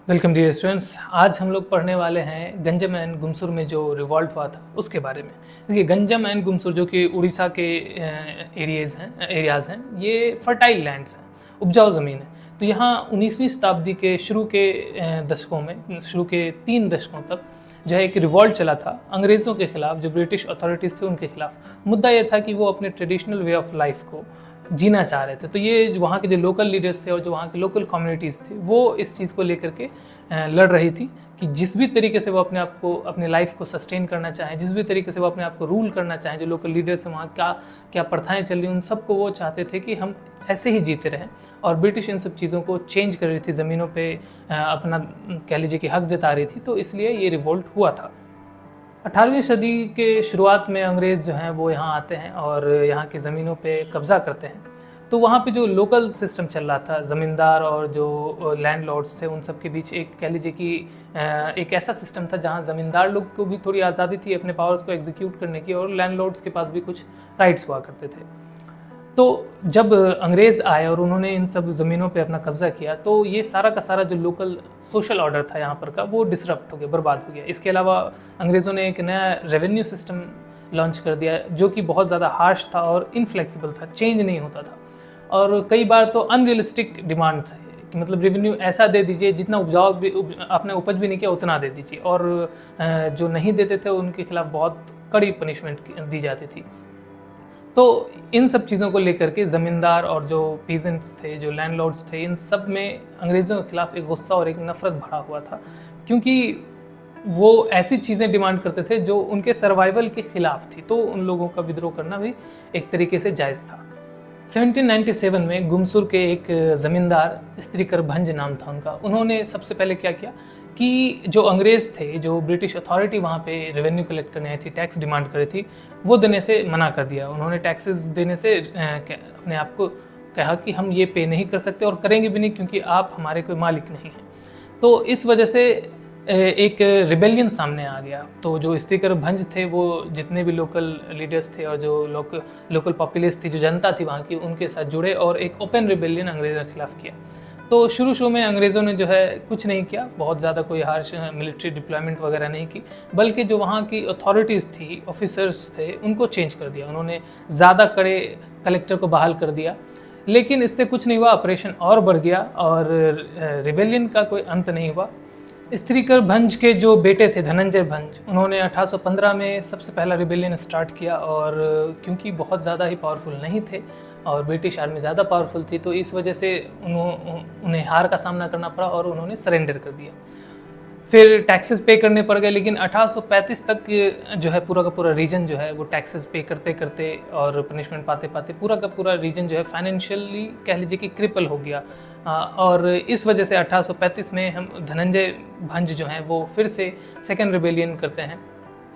Welcome dear students. आज हम लोग पढ़ने वाले हैं गंजम एंड गुमसुर में जो रिवॉल्ट हुआ था उसके बारे में। देखिए, गंजम एंड गुमसुर जो कि उड़ीसा के एरियाज़ हैं, ये फर्टाइल लैंड्स हैं, उपजाऊ ज़मीन है। तो यहाँ 19वीं शताब्दी के शुरू के दशकों में, शुरू के 3 दशकों तक जो है एक रिवॉल्ट चला था अंग्रेज़ों के खिलाफ, जो ब्रिटिश अथॉरिटीज़ थे उनके खिलाफ। मुद्दा ये था कि वो अपने ट्रेडिशनल वे ऑफ लाइफ को जीना चाह रहे थे। तो ये वहाँ के जो लोकल लीडर्स थे और जो वहाँ के लोकल कम्युनिटीज़ थी, वो इस चीज़ को लेकर के लड़ रही थी कि जिस भी तरीके से वो अपने आप को, अपनी लाइफ को सस्टेन करना चाहें, जिस भी तरीके से वो अपने आप को रूल करना चाहें, जो लोकल लीडर्स हैं वहाँ क्या क्या प्रथाएं चल रही, उन सबको वो चाहते थे कि हम ऐसे ही जीते रहें। और ब्रिटिश इन सब चीज़ों को चेंज कर रही थी, ज़मीनों पे अपना कह लीजिए कि हक जता रही थी। तो इसलिए ये रिवोल्ट हुआ था। 18वीं सदी के शुरुआत में अंग्रेज़ जो हैं वो यहाँ आते हैं और यहाँ की ज़मीनों पे कब्ज़ा करते हैं। तो वहाँ पे जो लोकल सिस्टम चल रहा था, ज़मींदार और जो लैंडलॉर्ड्स थे, उन सब के बीच एक कह लीजिए कि एक ऐसा सिस्टम था जहाँ ज़मींदार लोग को भी थोड़ी आज़ादी थी अपने पावर्स को एग्जीक्यूट करने की, और लैंडलॉर्ड्स के पास भी कुछ राइट्स हुआ करते थे। तो जब अंग्रेज़ आए और उन्होंने इन सब ज़मीनों पे अपना कब्ज़ा किया, तो ये सारा का सारा जो लोकल सोशल ऑर्डर था यहाँ पर का, वो डिसरप्ट हो गया, बर्बाद हो गया। इसके अलावा अंग्रेज़ों ने एक नया रेवेन्यू सिस्टम लॉन्च कर दिया जो कि बहुत ज़्यादा हार्श था और इनफ्लेक्सिबल था, चेंज नहीं होता था। और कई बार तो अनरियलिस्टिक डिमांड थे कि मतलब रेवेन्यू ऐसा दे दीजिए, जितना उपजाऊ भी आपने उपज भी नहीं किया उतना दे दीजिए, और जो नहीं देते थे उनके खिलाफ बहुत कड़ी पनिशमेंट दी जाती थी। तो इन सब चीज़ों को लेकर के ज़मींदार और जो पीजेंट्स थे, जो लैंडलॉर्ड्स थे, इन सब में अंग्रेज़ों के खिलाफ एक गुस्सा और एक नफरत भरा हुआ था, क्योंकि वो ऐसी चीज़ें डिमांड करते थे जो उनके सर्वाइवल के खिलाफ थी। तो उन लोगों का विद्रोह करना भी एक तरीके से जायज़ था। 1797 में गुमसुर के एक ज़मींदार, स्त्रीकर भंज नाम था उनका, उन्होंने सबसे पहले क्या किया कि जो अंग्रेज़ थे, जो ब्रिटिश अथॉरिटी वहाँ पे रेवेन्यू कलेक्ट करने आई थी, टैक्स डिमांड कर रही थी, वो देने से मना कर दिया। उन्होंने टैक्सेस देने से अपने आप को कहा कि हम ये पे नहीं कर सकते और करेंगे भी नहीं, क्योंकि आप हमारे कोई मालिक नहीं हैं। तो इस वजह से एक रिबेलियन सामने आ गया। तो जो स्पीकर भंज थे, वो जितने भी लोकल लीडर्स थे और जो लोकल पॉपुलेस थी, जो जनता थी वहाँ की, उनके साथ जुड़े और एक ओपन रिबेलियन अंग्रेज़ों के खिलाफ किया। तो शुरू में अंग्रेज़ों ने जो है कुछ नहीं किया, बहुत ज़्यादा कोई हार्श मिलिट्री डिप्लॉयमेंट वगैरह नहीं की, बल्कि जो वहाँ की अथॉरिटीज़ थी, ऑफिसर्स थे, उनको चेंज कर दिया। उन्होंने ज़्यादा कड़े कलेक्टर को बहाल कर दिया। लेकिन इससे कुछ नहीं हुआ, ऑपरेशन और बढ़ गया और रिबेलियन का कोई अंत नहीं हुआ। स्त्रीकर भंज के जो बेटे थे, धनंजय भंज, उन्होंने 1815 में सबसे पहला रिबेलियन स्टार्ट किया। और क्योंकि बहुत ज़्यादा ही पावरफुल नहीं थे और ब्रिटिश आर्मी ज़्यादा पावरफुल थी, तो इस वजह से उन्हें हार का सामना करना पड़ा और उन्होंने सरेंडर कर दिया। फिर टैक्सेस पे करने पड़ गए, लेकिन 1835 तक जो है पूरा का पूरा रीजन जो है वो टैक्सेस पे करते करते और पनिशमेंट पाते पाते पूरा का पूरा रीजन जो है फाइनेंशियली कह लीजिए कि क्रिपल हो गया। और इस वजह से 1835 में हम धनंजय भंज जो हैं वो फिर से सेकेंड रिबेलियन करते हैं।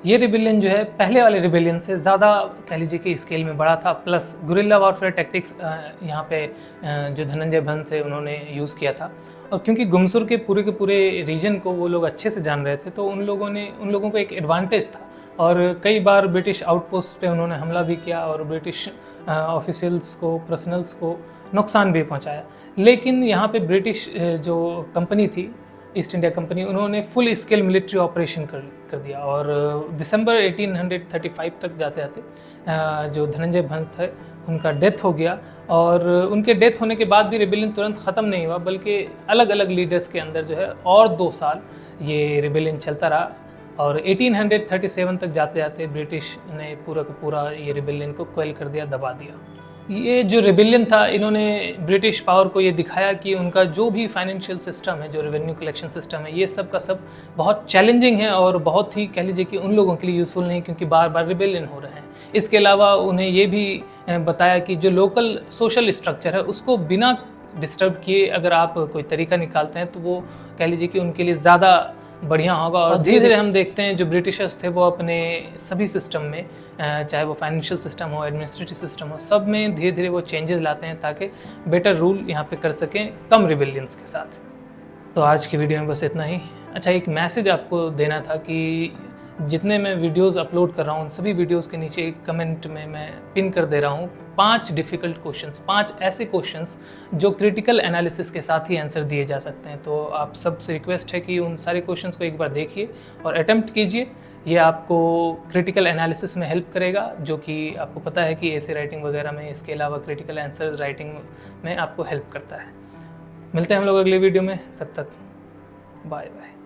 ये रिबेलियन जो है पहले वाले रिबेलियन से ज़्यादा कह लीजिए कि स्केल में बड़ा था, प्लस गुरिल्ला वॉरफेयर टैक्टिक्स यहाँ पे जो धनंजय भंज थे उन्होंने यूज़ किया था। और क्योंकि गुमसुर के पूरे रीजन को वो लोग अच्छे से जान रहे थे, तो उन लोगों को एक एडवांटेज था। और कई बार ब्रिटिश आउटपोस्ट पे उन्होंने हमला भी किया और ब्रिटिश ऑफिशियल्स को, पर्सनल्स को नुकसान भी पहुंचाया। लेकिन यहाँ पे ब्रिटिश जो कंपनी थी, ईस्ट इंडिया कंपनी, उन्होंने फुल स्केल मिलिट्री ऑपरेशन कर दिया। और दिसंबर 1835 तक जाते जाते जो धनंजय भंज थे उनका डेथ हो गया। और उनके डेथ होने के बाद भी रिबेलियन तुरंत ख़त्म नहीं हुआ, बल्कि अलग अलग लीडर्स के अंदर जो है और 2 साल ये रिबेलियन चलता रहा। और 1837 तक जाते जाते ब्रिटिश ने पूरा का पूरा ये रिबेलियन को क्वेल कर दिया, दबा दिया। ये जो रिबेलियन था, इन्होंने ब्रिटिश पावर को ये दिखाया कि उनका जो भी फाइनेंशियल सिस्टम है, जो रेवेन्यू कलेक्शन सिस्टम है, ये सब का सब बहुत चैलेंजिंग है और बहुत ही कह लीजिए कि उन लोगों के लिए यूज़फुल नहीं, क्योंकि बार बार रिबेलियन हो रहे हैं। इसके अलावा उन्हें ये भी बताया कि जो लोकल सोशल स्ट्रक्चर है उसको बिना डिस्टर्ब किए अगर आप कोई तरीका निकालते हैं तो वो कह लीजिए कि उनके लिए ज़्यादा बढ़िया होगा। और धीरे धीरे हम देखते हैं जो ब्रिटिशर्स थे वो अपने सभी सिस्टम में, चाहे वो फाइनेंशियल सिस्टम हो, एडमिनिस्ट्रेटिव सिस्टम हो, सब में धीरे धीरे वो चेंजेस लाते हैं ताकि बेटर रूल यहाँ पे कर सकें कम रिबेलियंस के साथ। तो आज की वीडियो में बस इतना ही। अच्छा, एक मैसेज आपको देना था कि जितने मैं वीडियोस अपलोड कर रहा हूँ उन सभी वीडियोस के नीचे कमेंट में मैं पिन कर दे रहा हूँ 5 डिफ़िकल्ट क्वेश्चंस, 5 ऐसे क्वेश्चंस जो क्रिटिकल एनालिसिस के साथ ही आंसर दिए जा सकते हैं। तो आप सबसे रिक्वेस्ट है कि उन सारे क्वेश्चंस को एक बार देखिए और अटेम्प्ट कीजिए। ये आपको क्रिटिकल एनालिसिस में हेल्प करेगा, जो कि आपको पता है कि ऐसे राइटिंग वगैरह में, इसके अलावा क्रिटिकल आंसर राइटिंग में आपको हेल्प करता है। मिलते हैं हम लोग अगले वीडियो में, तब तक बाय बाय।